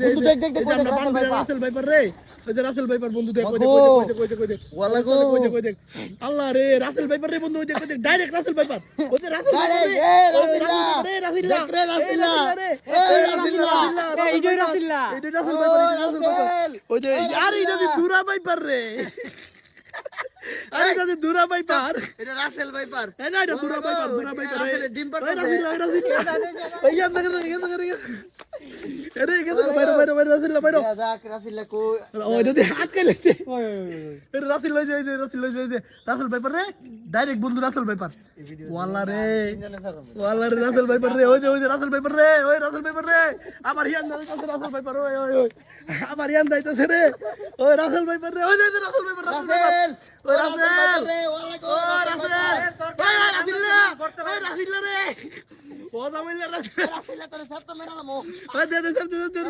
বন্ধু দেখ দেখ দেখ রাসেল ভাইপার রে, ওই যে রাসেল ভাইপার বন্ধু দেখ, কই দেখ ওয়ালাগো কই দেখ আল্লাহ রে, রাসেল ভাইপার রে বন্ধু, ওই যে ডাইরেক্ট রাসেল ভাইপার, ওই যে রাসেল ভাইপার রে, রাসিল্লা দেখ রে রাসিল্লা এইটাই রাসিল্লা, রাসেল ভাইপার, ওই যে আরে এটা দি দুরা ভাইপার রে, আরে এটা দি দুরা ভাইপার, এটা রাসেল ভাইপার এই না এটা দুরা ভাইপার রাসেলে ডিম পার রাসিল্লা এই গেন্দা আরে গেন্দা বাইরে রাসিল্লা বাইরে দেখ রাসিল্লা কই ওই যদি হাত খাইলেছে রাসেল লই যায় রাসেল ভাইপার রে, ডাইরেক্ট বন্ধু রাসেল ভাইপার, ওয়াল্লা রে রাসেল ভাইপার রে, ওই যে রাসেল ভাইপার রে, ওই রাসেল ভাইপার রে, আমার হিয়ান যাইতাছে রাসেল ভাইপার, ওই আমার হিয়ান যাইতাছে রে, ওই রাসেল ভাইপার রে, ওই যে রাসেল ভাইপার, ওই রাসেল রে ওয়ালাগো রাসিল্লা রে, ও জামাইলা রাসিল্লা রাসিল্লা তোরে সব তো মেরালামো দে